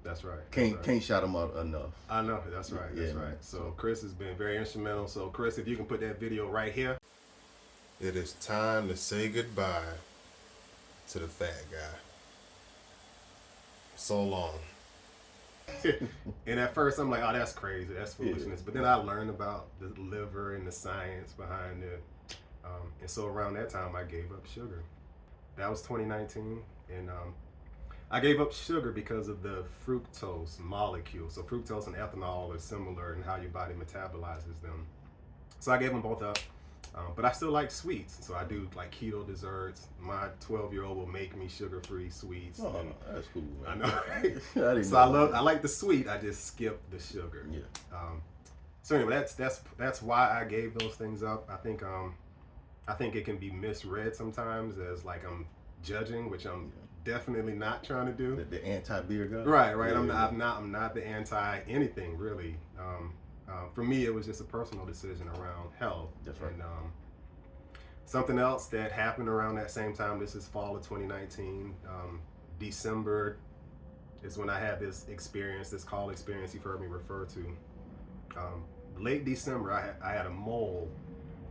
That's right. Can't shout him out enough. I know. That's right. Yeah, That's man. right. So Chris has been very instrumental. So Chris, if you can put that video right here. It is time to say goodbye to the fat guy. So long. And at first I'm like, oh, that's crazy. That's foolishness. But then I learned about the liver and the science behind it. And so around that time, I gave up sugar. That was 2019. And I gave up sugar because of the fructose molecule. So fructose and ethanol are similar in how your body metabolizes them. So I gave them both up. But I still like sweets. So I do like keto desserts. My 12-year-old will make me sugar-free sweets. Oh, that's cool, man. I know. I like the sweet. I just skip the sugar. Yeah. So anyway, that's why I gave those things up. I think it can be misread sometimes as like I'm judging, which I'm definitely not trying to do. The anti-beer guy. Right. Yeah, I'm not the anti anything really. For me, it was just a personal decision around health. That's right. And something else that happened around that same time. This is fall of 2019. December is when I had this experience, this call experience you've heard me refer to. Late December, I had a mole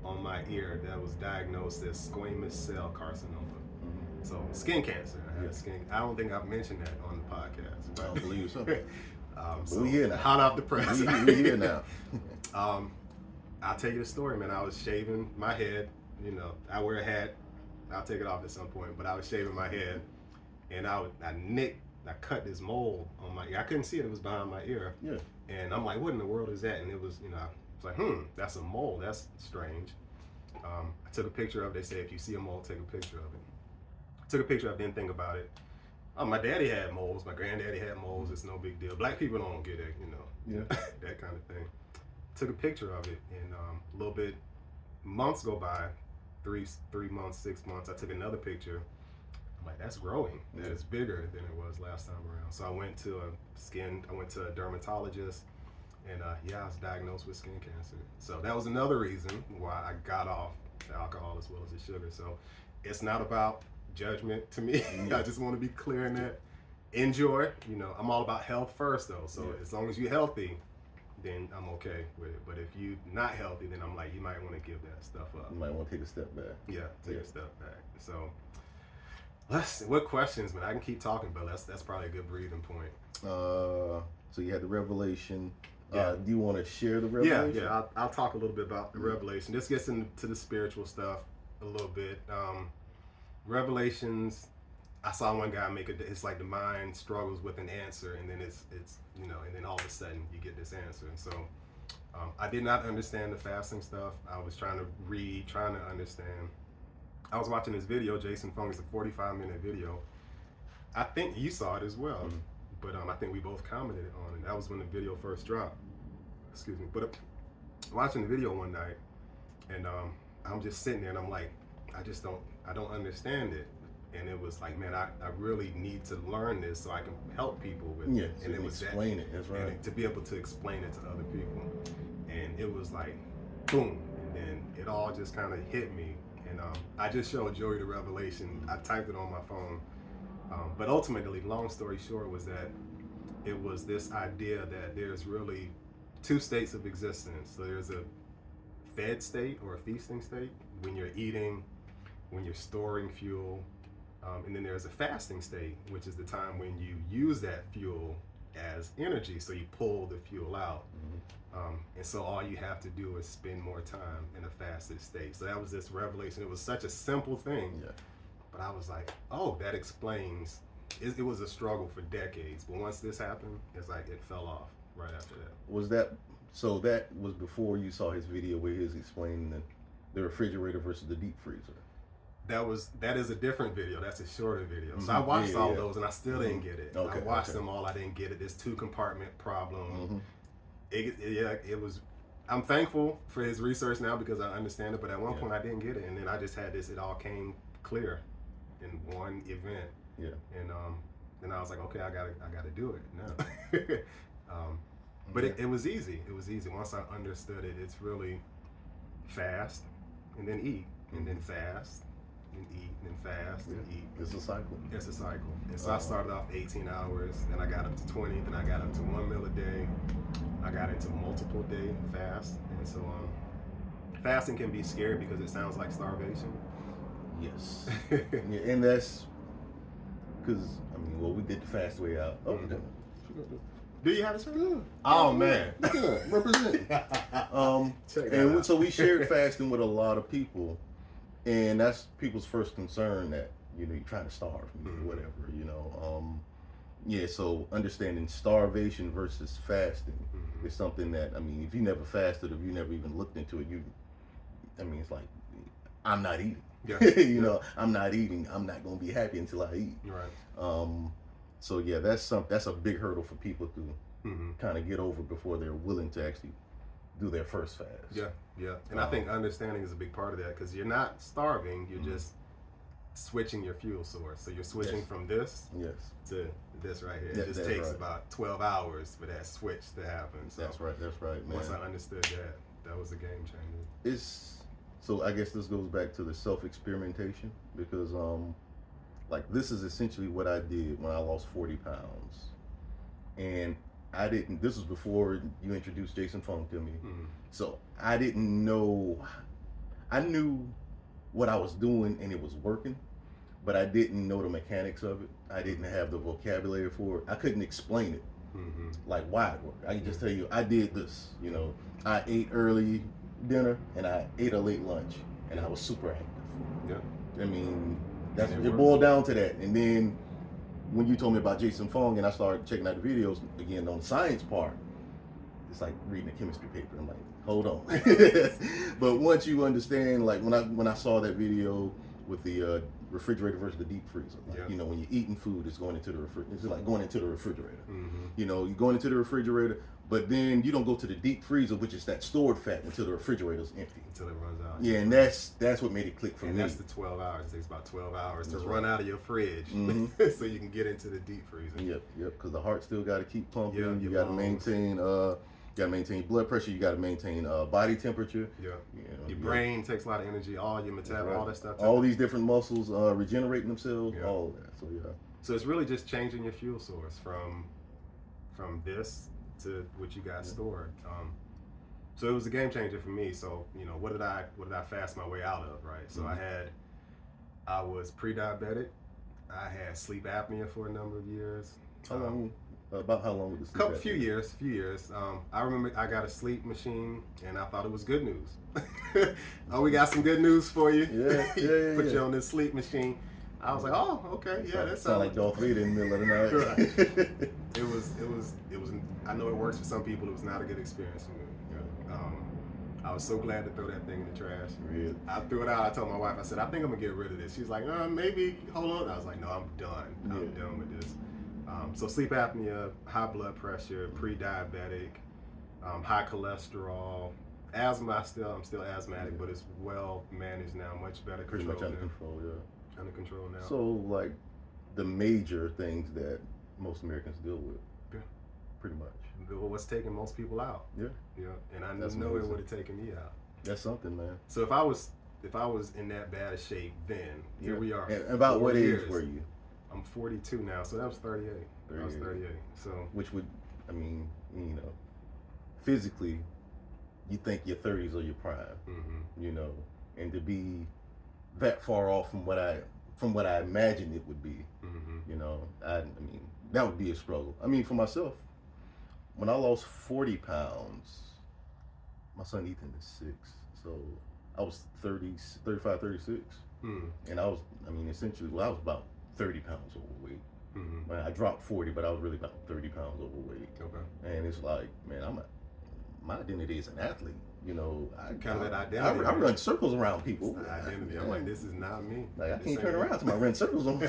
on my ear that was diagnosed as squamous cell carcinoma. Mm-hmm. So skin cancer. I don't think I've mentioned that on the podcast. I don't believe so. So we here now. Hot off the press. We here now. I'll tell you the story, man. I was shaving my head. You know, I wear a hat. I'll take it off at some point. But I was shaving my head, and I cut this mole on my ear. I couldn't see it. It was behind my ear. Yeah. And I'm like, what in the world is that? And it was, it's like, that's a mole. That's strange. I took a picture of it. They say if you see a mole, take a picture of it. I took a picture of it, didn't think about it. My daddy had moles. My granddaddy had moles. It's no big deal. Black people don't get it, that kind of thing. Took a picture of it, and a little bit, months go by, 3 months, 6 months. I took another picture. I'm like, that's growing. That is bigger than it was last time around. So I went to a dermatologist, and I was diagnosed with skin cancer. So that was another reason why I got off the alcohol as well as the sugar. So it's not about judgment to me. I just want to be clear in that. Enjoy. I'm all about health first though. So as long as you're healthy, then I'm okay with it. But if you're not healthy, then I'm like, you might want to give that stuff up. You might want to take a step back. Yeah, take a step back. So let's see. What questions, man? I can keep talking, but that's probably a good breathing point. So you had the revelation. Do you want to share the revelation? Yeah. I'll talk a little bit about the revelation. This gets into the spiritual stuff a little bit. Revelations. I saw one guy make it's like the mind struggles with an answer, and then it's and then all of a sudden you get this answer. And so I did not understand the fasting stuff. I was trying to read, trying to understand. I was watching this video, Jason Fung. It's a 45-minute video. I think you saw it as well, but I think we both commented on it. That was when the video first dropped. Excuse me. But watching the video one night, and I'm just sitting there, and I'm like, I don't understand it. And it was like, man, I really need to learn this so I can help people with it. So and it was explain it. That's right. And to be able to explain it to other people. And it was like, boom. And then it all just kind of hit me. And I just showed Joey the revelation. I typed it on my phone. But ultimately, long story short, was that it was this idea that there's really 2 states of existence. So there's a fed state or a feasting state when you're eating, when you're storing fuel. And then there's a fasting state, which is the time when you use that fuel as energy, so you pull the fuel out. And so all you have to do is spend more time in a fasted state. So that was this revelation. It was such a simple thing, but I was like, oh, that explains. It was a struggle for decades, but once this happened, it's like it fell off right after that. So that was before you saw his video where he was explaining the refrigerator versus the deep freezer? That is a different video. That's a shorter video. So I watched all those, and I still didn't get it. I watched them all. I didn't get it. This 2-compartment problem. It was. I'm thankful for his research now because I understand it. But at one point I didn't get it, and then I just had this. It all came clear in one event. And then I was like, okay, I gotta do it now. But it was easy. It was easy once I understood it. It's really fast, and then eat, and then fast. and eat and fast and eat. It's a cycle. It's a cycle. And so I started off 18 hours, then I got up to 20, then I got up to 1 meal a day. I got into multiple day fast, and so fasting can be scary because it sounds like starvation. Yes. Yeah, and that's because we did the fast way out. Oh, Do you have a shirt? Oh man, represent. So we shared fasting with a lot of people, and that's people's first concern that you're trying to starve me or whatever. Yeah. So understanding starvation versus fasting is something that if you never fasted or if you never even looked into it, it's like I'm not eating. Yeah. I'm not eating. I'm not gonna be happy until I eat. Right. So yeah, that's a big hurdle for people to kind of get over before they're willing to actually do their first fast. Yeah. And I think understanding is a big part of that because you're not starving. You're just switching your fuel source. So you're switching from this to this right here. It just takes about 12 hours for that switch to happen. So That's right, man. Once I understood that was a game changer. So I guess this goes back to the self-experimentation because this is essentially what I did when I lost 40 pounds. And this was before you introduced Jason Fung to me. So I didn't know, I knew what I was doing and it was working, but I didn't know the mechanics of it. I didn't have the vocabulary for it. I couldn't explain it, like why it worked. I can just tell you, I did this, I ate early dinner and I ate a late lunch and I was super active. Yeah. It boiled down to that. And then when you told me about Jason Fung and I started checking out the videos again on the science part, it's like reading a chemistry paper. I'm like, hold on. But once you understand, like when I saw that video with the refrigerator versus the deep freezer, when you're eating food, it's going into the refrigerator. It's like going into the refrigerator. You're going into the refrigerator, but then you don't go to the deep freezer, which is that stored fat, until the refrigerator's empty. Until it runs out. Yeah, and that's what made it click for me. And that's the 12 hours. It takes about 12 hours to run out of your fridge so you can get into the deep freezer. Yep, because the heart still got to keep pumping. Yeah, you got to maintain blood pressure. You got to maintain body temperature. Yeah. Your brain takes a lot of energy. All your metabolism, all that stuff. All these different muscles regenerating themselves. All of that. So So it's really just changing your fuel source from this to what you got stored. So it was a game changer for me. So what did I fast my way out of? Right. So I was pre-diabetic. I had sleep apnea for a number of years. How long? About how long was this? Few years. I remember I got a sleep machine, and I thought it was good news. Oh, we got some good news for you. Put you on this sleep machine. I was like, oh, okay, that sounds like Darth Vader in the middle of the night. Right. It was. I know it works for some people. It was not a good experience for me. I was so glad to throw that thing in the trash. Really? I threw it out. I told my wife, I said, I think I'm gonna get rid of this. She's like, maybe hold on. I was like, no, I'm done. I'm done with this. So sleep apnea, high blood pressure, pre-diabetic, high cholesterol, asthma. I'm still asthmatic, but it's well managed now, much better control. Pretty much under control, Under control now. So like the major things that most Americans deal with, pretty much. What's taking most people out? Yeah. And I know it would have taken me out. That's something, man. So if I was in that bad a shape then, here we are. And about what age were you? I'm 42 now, so that was 38. I was 38. So which would, physically, you think your 30s are your prime, and to be that far off from what I imagined it would be, that would be a struggle. For myself, when I lost 40 pounds, my son Ethan is 6, so I was 35, 36, and I was, essentially, I was about 30 pounds overweight. I dropped 40, but I was really about 30 pounds overweight. Okay. And it's like, man, my identity is an athlete. Kind of that identity. I run circles around people. It's the identity. I'm like, this is not me. Like, I can't turn around to my run circles on me.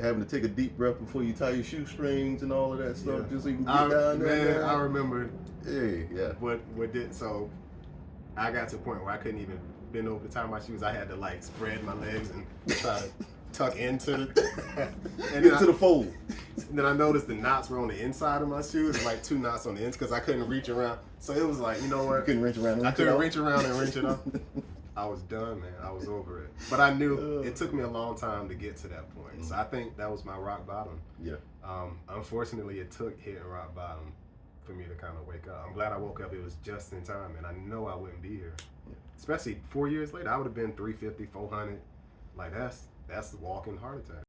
Having to take a deep breath before you tie your shoestrings and all of that stuff, just so you can get down there. Man, I remember. What did so? I got to a point where I couldn't even bend over to tie my shoes. I had to spread my legs and try to tuck into the fold. And then I noticed the knots were on the inside of my shoes, like 2 knots on the ends, because I couldn't reach around. So it was like, you know what? You couldn't reach around. I couldn't reach around and wrench it up. I was done, man. I was over it. But I knew it took me a long time to get to that point. So I think that was my rock bottom. Yeah. Unfortunately, it took hitting rock bottom for me to kind of wake up. I'm glad I woke up. It was just in time, and I know I wouldn't be here. Yeah. Especially 4 years later, I would have been 350, 400. Like that's the walking heart attack.